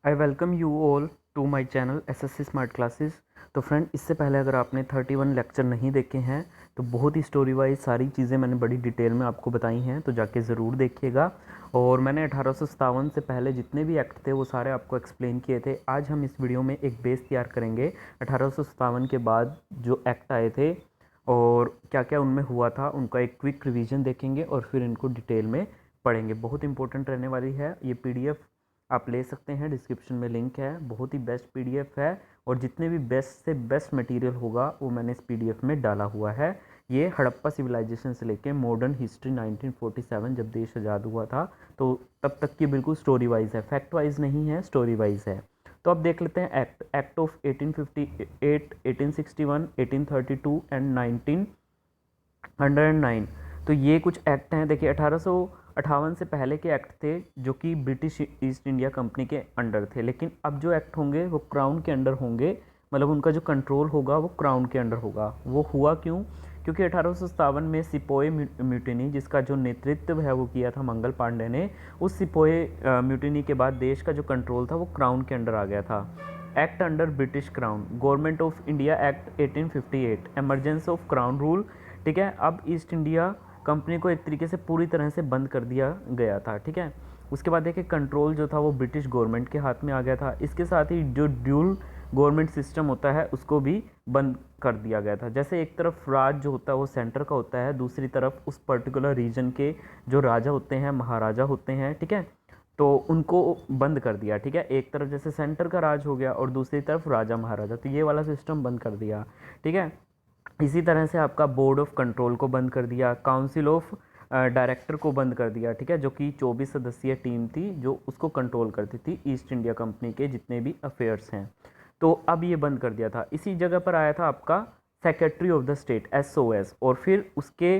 I welcome you all to my channel SSC smart classes. तो friend, इससे पहले अगर आपने 31 लेक्चर नहीं देखे हैं तो बहुत ही स्टोरी वाइज सारी चीज़ें मैंने बड़ी डिटेल में आपको बताई हैं, तो जाके ज़रूर देखिएगा। और मैंने 1857 से पहले जितने भी एक्ट थे वो सारे आपको एक्सप्लेन किए थे। आज हम इस वीडियो में एक बेस तैयार करेंगे 1857 के बाद जो एक्ट आए थे और क्या क्या उनमें हुआ था, उनका एक क्विक रिवीजन देखेंगे और फिर इनको डिटेल में पढ़ेंगे। बहुत इंपॉर्टेंट रहने वाली है ये पीडीएफ, आप ले सकते हैं, डिस्क्रिप्शन में लिंक है। बहुत ही बेस्ट पीडीएफ है और जितने भी बेस्ट से बेस्ट मटेरियल होगा वो मैंने इस पीडीएफ में डाला हुआ है। ये हड़प्पा सिविलाइजेशन से लेके मॉडर्न हिस्ट्री 1947 जब देश आज़ाद हुआ था तो तब तक की बिल्कुल स्टोरी वाइज है, फैक्ट वाइज नहीं है, स्टोरी वाइज है। तो अब देख लेते हैं एक्ट ऑफ 1858, 1861, 1832 एंड 1909। तो ये कुछ एक्ट हैं। देखिए 1858 से पहले के एक्ट थे जो कि ब्रिटिश ईस्ट इंडिया कंपनी के अंडर थे, लेकिन अब जो एक्ट होंगे वो क्राउन के अंडर होंगे, मतलब उनका जो कंट्रोल होगा वो क्राउन के अंडर होगा। वो हुआ क्यों? क्योंकि 1857 में सिपोए म्यूटिनी, जिसका जो नेतृत्व है वो किया था मंगल पांडे ने, उस सिपोए म्यूटिनी के बाद देश का जो कंट्रोल था वो क्राउन के अंडर आ गया था। Act under British crown, government of India act 1858, emergency of crown rule. ठीक है, अब ईस्ट इंडिया कंपनी को एक तरीके से पूरी तरह से बंद कर दिया गया था। ठीक है, उसके बाद देखिए कंट्रोल जो था वो ब्रिटिश गवर्नमेंट के हाथ में आ गया था। इसके साथ ही जो ड्यूल गवर्नमेंट सिस्टम होता है उसको भी बंद कर दिया गया था। जैसे एक तरफ राज जो होता है वो सेंटर का होता है, दूसरी तरफ उस पर्टिकुलर रीजन के जो राजा होते हैं, महाराजा होते हैं, ठीक है, तो उनको बंद कर दिया। ठीक है, एक तरफ जैसे सेंटर का राज हो गया और दूसरी तरफ राजा महाराजा, तो ये वाला सिस्टम बंद कर दिया। ठीक है, इसी तरह से आपका बोर्ड ऑफ कंट्रोल को बंद कर दिया, काउंसिल ऑफ डायरेक्टर को बंद कर दिया। ठीक है, जो कि 24 सदस्यीय टीम थी जो उसको कंट्रोल करती थी ईस्ट इंडिया कंपनी के जितने भी अफेयर्स हैं, तो अब ये बंद कर दिया था। इसी जगह पर आया था आपका secretary of the state, SOS, और फिर उसके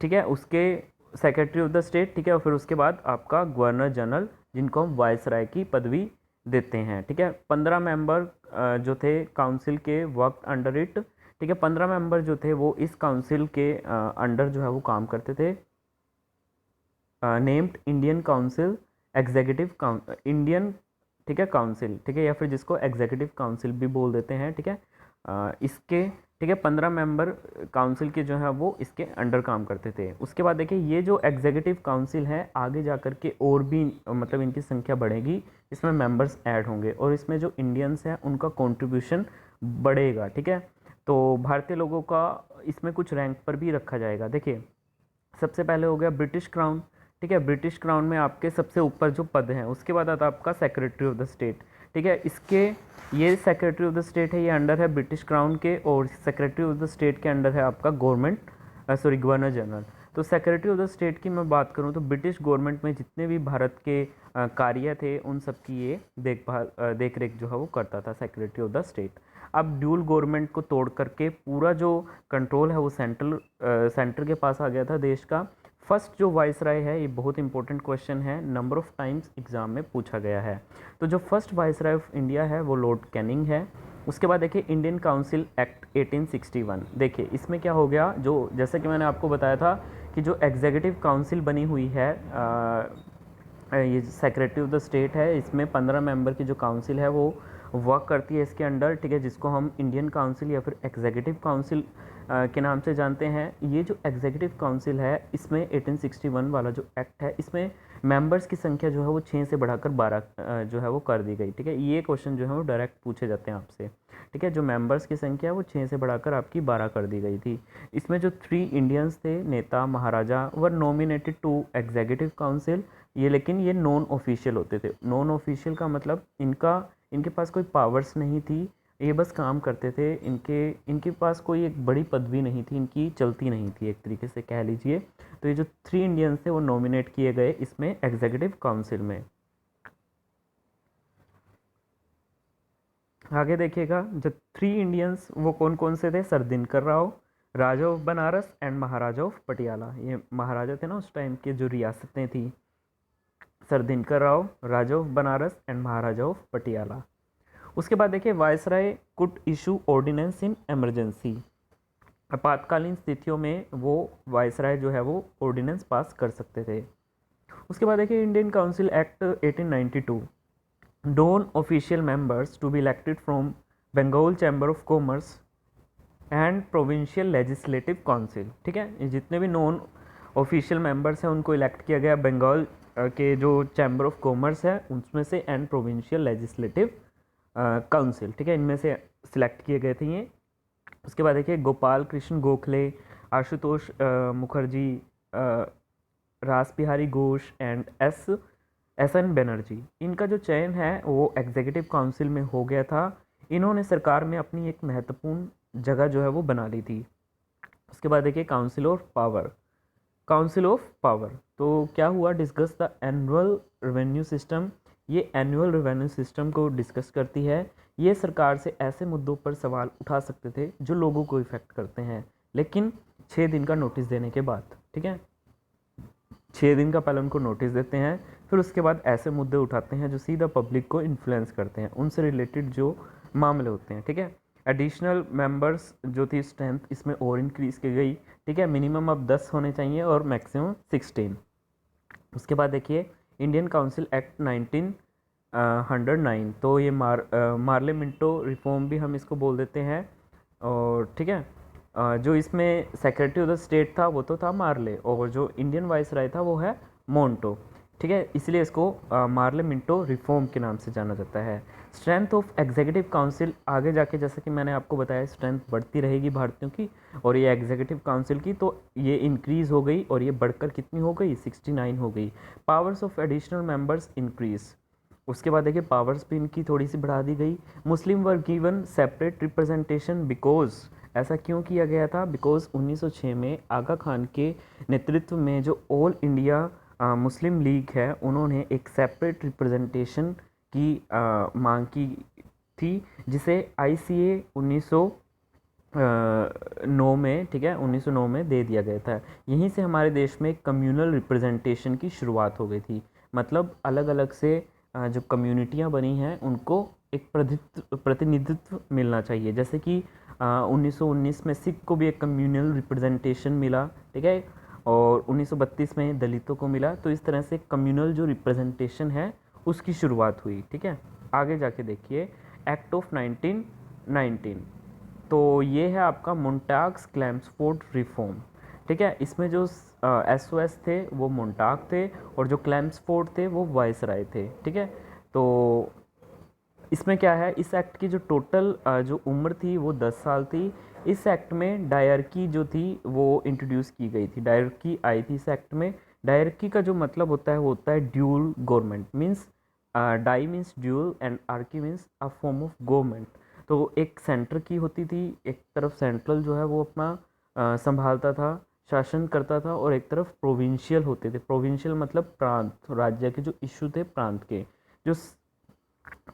ठीक है, उसके सेक्रेटरी ऑफ द स्टेट, ठीक है, और फिर उसके बाद आपका गवर्नर जनरल, जिनको हम वायसराय की पदवी देते हैं। ठीक है, 15 मेंबर जो थे काउंसिल के वर्क अंडर इट। ठीक है, 15 मेंबर जो थे वो इस काउंसिल के अंडर जो है वो काम करते थे। Named Indian council, executive Indian, ठीक है, काउंसिल, ठीक है, या फिर जिसको एग्जीक्यूटिव काउंसिल भी बोल देते हैं। ठीक है, इसके, ठीक है, 15 मेंबर काउंसिल के जो है वो इसके अंडर काम करते थे। उसके बाद देखिए ये जो एग्जीक्यूटिव काउंसिल है आगे जा कर के और भी मतलब इनकी संख्या बढ़ेगी, इसमें मेंबर्स ऐड होंगे और इसमें जो इंडियंस हैं उनका कंट्रीब्यूशन बढ़ेगा। ठीक है, तो भारतीय लोगों का इसमें कुछ रैंक पर भी रखा जाएगा। देखिए सबसे पहले हो गया ब्रिटिश क्राउन। ठीक है, ब्रिटिश क्राउन में आपके सबसे ऊपर जो पद हैं, उसके बाद आता है आपका सेक्रेटरी ऑफ द स्टेट। ठीक है, इसके ये सेक्रेटरी ऑफ द स्टेट है, ये अंडर है ब्रिटिश क्राउन के, और सेक्रेटरी ऑफ द स्टेट के अंडर है आपका गवर्नर जनरल। तो सेक्रेटरी ऑफ द स्टेट की मैं बात करूं तो ब्रिटिश गवर्नमेंट में जितने भी भारत के कार्य थे उन सब की ये देख रेख जो है वो करता था सेक्रेटरी ऑफ द स्टेट। अब ड्यूल गवर्नमेंट को तोड़ करके पूरा जो कंट्रोल है वो सेंटर के पास आ गया था देश का। फर्स्ट जो वाइसराय है, ये बहुत इंपॉर्टेंट क्वेश्चन है, नंबर ऑफ टाइम्स एग्जाम में पूछा गया है। तो जो फर्स्ट वाइसराय ऑफ इंडिया है वो लॉर्ड कैनिंग है। उसके बाद देखिए इंडियन काउंसिल एक्ट 1861। देखिए इसमें क्या हो गया, जो जैसे कि मैंने आपको बताया था कि जो एग्जीक्यूटिव काउंसिल बनी हुई है, ये सेक्रेटरी ऑफ द स्टेट है, इसमें 15 मेंबर की जो काउंसिल है वो वर्क करती है इसके अंडर। ठीक है, जिसको हम इंडियन काउंसिल या फिर एग्जीक्यूटिव काउंसिल के नाम से जानते हैं। ये जो एग्जीक्यूटिव काउंसिल है इसमें 1861 वाला जो एक्ट है इसमें मेंबर्स की संख्या जो है वो 6 से बढ़ाकर 12 जो है वो कर दी गई। ठीक है, ये क्वेश्चन जो है वो डायरेक्ट पूछे जाते हैं आपसे। ठीक है, जो मेंबर्स की संख्या है वो 6 से बढ़ाकर आपकी 12 कर दी गई थी। इसमें जो 3 इंडियंस थे, नेता महाराजा, वर नॉमिनेटेड टू एग्जीक्यूटिव काउंसिल। ये लेकिन ये नॉन ऑफिशियल होते थे। नॉन ऑफिशियल का मतलब इनके पास कोई पावर्स नहीं थी, ये बस काम करते थे। इनके पास कोई एक बड़ी पदवी नहीं थी, इनकी चलती नहीं थी एक तरीके से कह लीजिए। तो ये जो 3 इंडियंस थे वो नॉमिनेट किए गए इसमें एग्जीक्यूटिव काउंसिल में। आगे देखिएगा, जो 3 इंडियंस वो कौन कौन से थे, sir Dinkar Rao, Raja of Banaras and Maharaja of Patiala. ये महाराजा थे ना उस टाइम के, जो रियासतें थी, sir Dinkar Rao, Raja of Banaras and Maharaja of Patiala. उसके बाद देखिए viceroy could issue ordinance in emergency. आपातकालीन स्थितियों में वो वायसराय जो है वो ऑर्डिनेंस पास कर सकते थे। उसके बाद देखिए Indian Council Act 1892। Non official members to be elected from Bengal Chamber of Commerce and provincial legislative council. ठीक है, ये जितने भी नॉन ऑफिशियल मेंबर्स हैं उनको इलेक्ट किया गया बंगाल के जो चैम्बर ऑफ कॉमर्स है उसमें से एंड प्रोविंशियल लेजिस्लेटिव काउंसिल। ठीक है, इनमें से सिलेक्ट किए गए थे ये। उसके बाद देखिए Gopal Krishna Gokhale, Ashutosh Mukherjee, Rash Behari Ghosh and S N Banerjee, इनका जो चयन है वो एग्जीक्यूटिव काउंसिल में हो गया था। इन्होंने सरकार में अपनी एक महत्वपूर्ण जगह जो है वो बना ली थी। उसके बाद देखिए council of power. Council of power तो क्या हुआ, discuss the annual revenue system. ये एनुअल रेवेन्यू सिस्टम को डिस्कस करती है। ये सरकार से ऐसे मुद्दों पर सवाल उठा सकते थे जो लोगों को इफेक्ट करते हैं, लेकिन 6 दिन का नोटिस देने के बाद। ठीक है, 6 दिन का पहले उनको नोटिस देते हैं, फिर उसके बाद ऐसे मुद्दे उठाते हैं जो सीधा पब्लिक को इन्फ्लुएंस करते हैं, उनसे रिलेटेड जो मामले होते हैं। ठीक है, एडिशनल मेंबर्स जो थी स्ट्रेंथ इसमें और इंक्रीज़ की गई। ठीक है, मिनिमम अब 10 होने चाहिए और मैक्सिमम 16। उसके बाद देखिए इंडियन काउंसिल एक्ट 1909, तो ये मार्ले मिंटो रिफॉर्म भी हम इसको बोल देते हैं। और ठीक है, जो इसमें सेक्रेटरी ऑफ द स्टेट था वो तो था मार्ले, और जो इंडियन वाइसराय था वो है मोंटो। ठीक है, इसलिए इसको मार्ले मिंटो रिफॉर्म के नाम से जाना जाता है। स्ट्रेंथ ऑफ एग्जीक्यूटिव काउंसिल आगे जाके, जैसे कि मैंने आपको बताया, स्ट्रेंथ बढ़ती रहेगी भारतीयों की, और ये एग्जीक्यूटिव काउंसिल की तो ये इंक्रीज़ हो गई और ये बढ़कर कितनी हो गई, 69 हो गई। Powers of additional members increase. उसके बाद देखिए पावर्स भी इनकी थोड़ी सी बढ़ा दी गई। Muslim were given separate representation because, ऐसा क्यों किया गया था, बिकॉज 1906 में आगा खान के नेतृत्व में जो ऑल इंडिया मुस्लिम लीग है उन्होंने एक सेपरेट रिप्रेजेंटेशन की मांग की थी, जिसे ICA 1909 में, ठीक है, 1909 में दे दिया गया था। यहीं से हमारे देश में कम्युनल रिप्रेजेंटेशन की शुरुआत हो गई थी। मतलब अलग अलग से जो कम्युनिटियाँ बनी हैं उनको एक प्रतिनिधित्व मिलना चाहिए। जैसे कि 1919 में सिख को भी एक कम्युनल रिप्रेजेंटेशन मिला। ठीक है, और 1932 में दलितों को मिला। तो इस तरह से कम्युनल जो रिप्रेजेंटेशन है उसकी शुरुआत हुई। ठीक है, आगे जाके देखिए एक्ट ऑफ 1919, तो ये है आपका मोन्टाग्स क्लेम्सफोर्ड रिफॉर्म। ठीक है, इसमें जो SOS थे वो मोन्टाग थे और जो क्लेम्सफोर्ड थे वो वाइसराय थे। ठीक है, तो इसमें क्या है, इस एक्ट की जो टोटल जो उम्र थी वो 10 साल थी। इस एक्ट में डायरकी जो थी वो इंट्रोड्यूस की गई थी, डायरकी आई थी इस एक्ट में। डायरकी का जो मतलब होता है वो होता है dual government, means di means dual and archy means a form of government. तो एक सेंटर की होती थी, एक तरफ सेंट्रल जो है वो अपना संभालता था, शासन करता था, और एक तरफ प्रोविंशियल होते थे। प्रोविंशियल मतलब प्रांत, राज्य के जो इशू थे प्रांत के। जो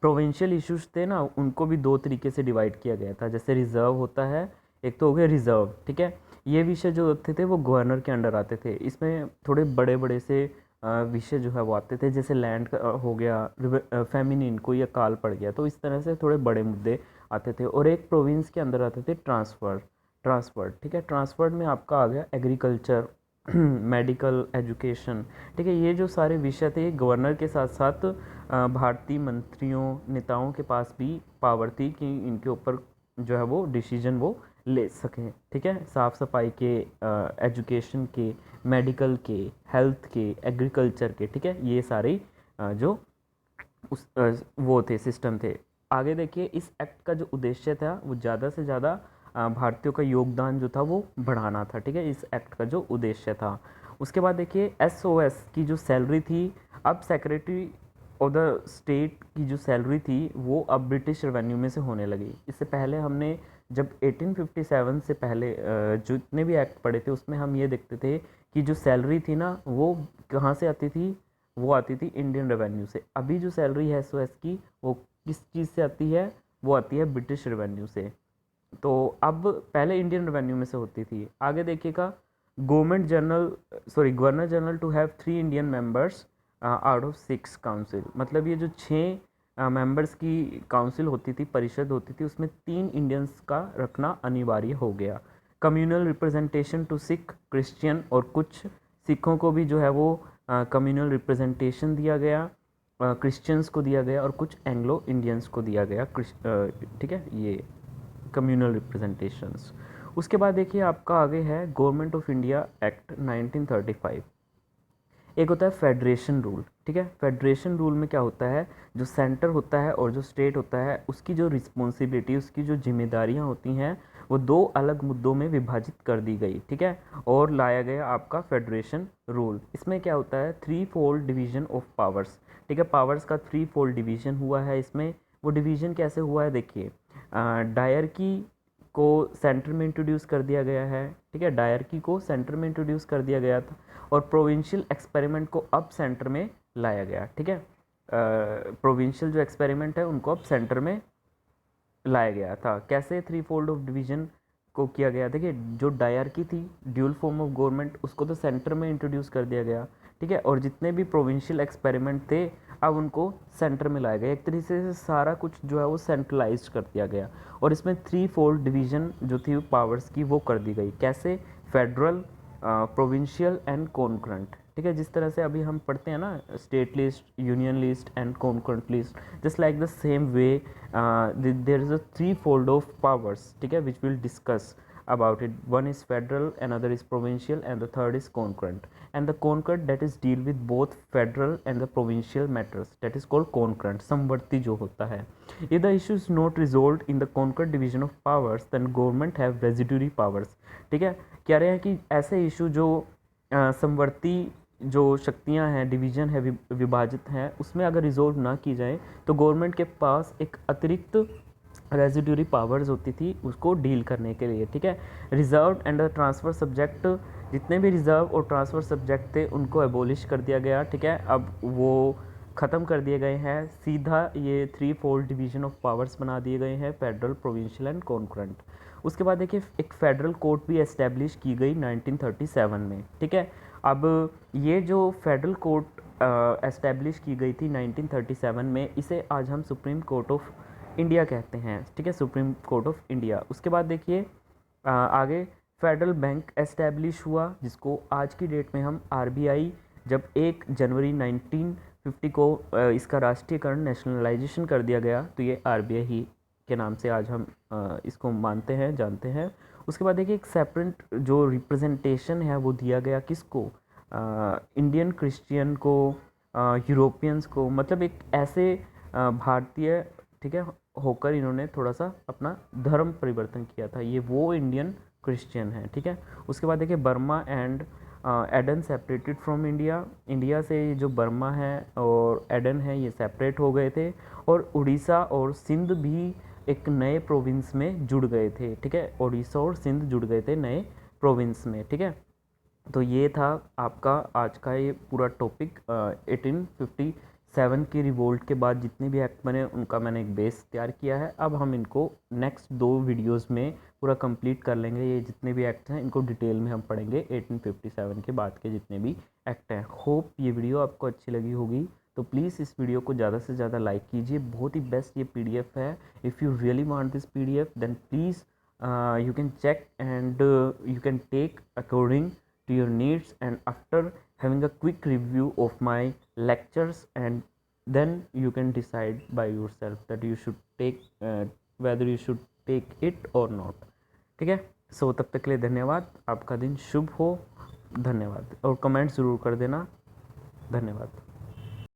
प्रोविंशियल इश्यूज थे ना उनको भी 2 तरीके से डिवाइड किया गया था। जैसे रिजर्व होता है, एक तो हो गया रिजर्व। ठीक है, ये विषय जो होते थे वो गवर्नर के अंडर आते थे। इसमें थोड़े बड़े बड़े से विषय जो है वो आते थे, जैसे लैंड हो गया, फेमिनिन, कोई अकाल पड़ गया, तो इस तरह से थोड़े बड़े मुद्दे आते थे। और एक प्रोविंस के अंदर आते थे ट्रांसफर्ड। ठीक है, ट्रांसफर्ड में आपका आ गया एग्रीकल्चर, मेडिकल, एजुकेशन। ठीक है, ये जो सारे विषय थे गवर्नर के साथ साथ भारतीय मंत्रियों नेताओं के पास भी पावर थी कि इनके ऊपर जो है वो डिसीजन वो ले सकें। ठीक है, साफ़ सफाई के, एजुकेशन के, मेडिकल के, हेल्थ के, एग्रीकल्चर के। ठीक है, ये सारे जो वो थे, सिस्टम थे। आगे देखिए इस एक्ट का जो उद्देश्य था वो ज़्यादा से ज़्यादा भारतीयों का योगदान जो था वो बढ़ाना था। ठीक है, इस एक्ट का जो उद्देश्य था। उसके बाद देखिए SOS की जो सैलरी थी, अब सेक्रेटरी ऑफ द स्टेट की जो सैलरी थी वो अब ब्रिटिश रेवेन्यू में से होने लगी। इससे पहले हमने जब 1857 से पहले जितने भी एक्ट पढ़े थे उसमें हम ये देखते थे कि जो सैलरी थी ना वो कहाँ से आती थी, वो आती थी इंडियन रेवेन्यू से। अभी जो सैलरी है SOS की वो किस चीज़ से आती है, वो आती है ब्रिटिश रेवेन्यू से। तो अब पहले इंडियन रेवेन्यू में से होती थी। आगे देखिएगा governor general to have 3 Indian members out of 6 council. मतलब ये जो 6 मेंबर्स की काउंसिल होती थी, परिषद होती थी, उसमें 3 इंडियंस का रखना अनिवार्य हो गया। Communal representation to Sikh, Christian, और कुछ सिखों को भी जो है वो कम्युनल रिप्रेजेंटेशन दिया गया। क्रिश्चियंस को दिया गया और कुछ एंग्लो इंडियंस को दिया गया, ठीक है, ये कम्युनल रिप्रेजेंटेशंस। उसके बाद देखिए आपका आगे है गवर्नमेंट ऑफ इंडिया एक्ट 1935। एक होता है फेडरेशन रूल, ठीक है। फेडरेशन रूल में क्या होता है, जो सेंटर होता है और जो स्टेट होता है उसकी जो रिस्पॉन्सिबिलिटी, उसकी जो जिम्मेदारियां होती हैं वो दो अलग मुद्दों में विभाजित कर दी गई, ठीक है, और लाया गया आपका फेडरेशन रूल। इसमें क्या होता है, 3-fold डिवीजन ऑफ पावर्स, ठीक है, पावर्स का 3-fold डिवीजन हुआ है इसमें। वो डिवीजन कैसे हुआ है देखिए, डायरकी को सेंटर में इंट्रोड्यूस कर दिया गया है, ठीक है, डायरकी को सेंटर में इंट्रोड्यूस कर दिया गया था और प्रोविंशियल एक्सपेरिमेंट को अब सेंटर में लाया गया, ठीक है। प्रोविंशियल जो एक्सपेरिमेंट है उनको अब सेंटर में लाया गया था। कैसे 3-fold ऑफ डिवीजन को किया गया, देखिए जो डायरकी थी, ड्यूल फॉर्म ऑफ गवर्नमेंट, उसको तो सेंटर में इंट्रोड्यूस कर दिया गया, ठीक है, और जितने भी प्रोविंशियल एक्सपेरिमेंट थे अब उनको सेंटर में लाया गया। एक तरीके से सारा कुछ जो है वो सेंट्रलाइज कर दिया गया और इसमें 3-fold डिवीजन जो थी पावर्स की वो कर दी गई। कैसे, फेडरल, प्रोविंशियल एंड कॉन्करेंट, ठीक है, जिस तरह से अभी हम पढ़ते हैं ना, state list, union list and concurrent list, just like the same way there is a 3-fold of powers, ठीक है, which will discuss about it. One is federal, another is provincial, and the third is concurrent. And the concurrent that is deal with both federal and the provincial matters, that is called concurrent, समवर्ती जो होता है। If the issue is not resolved in the concurrent division of powers, then government have residuary powers, ठीक है। कह रहे हैं कि ऐसे इशू जो समवर्ती जो शक्तियां हैं, डिवीजन है, विभाजित हैं, उसमें अगर रिजोल्व ना की जाए तो गवर्नमेंट के पास एक अतिरिक्त रेजिड्यूरी पावर्स होती थी उसको डील करने के लिए, ठीक है। रिजर्व एंड ट्रांसफ़र सब्जेक्ट, जितने भी रिजर्व और ट्रांसफ़र सब्जेक्ट थे उनको एबोलिश कर दिया गया, ठीक है, अब वो ख़त्म कर दिए गए हैं। सीधा ये 3-fold डिवीजन ऑफ पावर्स बना दिए गए हैं, फेडरल, प्रोविंशियल एंड कॉन्करेंट। उसके बाद देखिए एक फेडरल कोर्ट भी एस्टेब्लिश की गई 1937 में, ठीक है। अब ये जो फेडरल कोर्ट एस्टेब्लिश की गई थी 1937 में, इसे आज हम सुप्रीम कोर्ट ऑफ इंडिया कहते हैं, ठीक है, सुप्रीम कोर्ट ऑफ इंडिया। उसके बाद देखिए आगे फेडरल बैंक एस्टैब्लिश हुआ, जिसको आज की डेट में हम आरबीआई, जब 1 जनवरी 1950 को इसका राष्ट्रीयकरण, नेशनलाइजेशन कर दिया गया, तो ये आरबीआई ही के नाम से आज हम इसको मानते हैं, जानते हैं। उसके बाद देखिए एक सेपरेट जो रिप्रेजेंटेशन है वो दिया गया किसको, इंडियन क्रिश्चियन को, यूरोपियंस को, मतलब एक ऐसे भारतीय, ठीक है, होकर इन्होंने थोड़ा सा अपना धर्म परिवर्तन किया था, ये वो इंडियन क्रिश्चियन है, ठीक है। उसके बाद देखिए Burma and Aden separated from India, India से जो बर्मा है और एडन है ये सेपरेट हो गए थे, और उड़ीसा और सिंध भी एक नए प्रोविंस में जुड़ गए थे, ठीक है, उड़ीसा और सिंध जुड़ गए थे नए प्रोविंस में, ठीक है। तो ये था आपका आज का ये पूरा टॉपिक। 1857 की रिवोल्ट के बाद जितने भी एक्ट बने उनका मैंने एक बेस तैयार किया है। अब हम इनको नेक्स्ट 2 वीडियोस में पूरा कंप्लीट कर लेंगे। ये जितने भी एक्ट हैं इनको डिटेल में हम पढ़ेंगे, 1857 के बाद के जितने भी एक्ट हैं। होप ये वीडियो आपको अच्छी लगी होगी, तो प्लीज़ इस वीडियो को ज़्यादा से ज़्यादा लाइक कीजिए। बहुत ही बेस्ट ये PDF है। If you really want this PDF then please you can check and you can take according to your needs, and after having a quick review of my lectures, and then you can decide by yourself that you should take whether you should take it or not, ठीक है। सो तब तक के लिए धन्यवाद, आपका दिन शुभ हो, धन्यवाद, और कमेंट ज़रूर कर देना, धन्यवाद।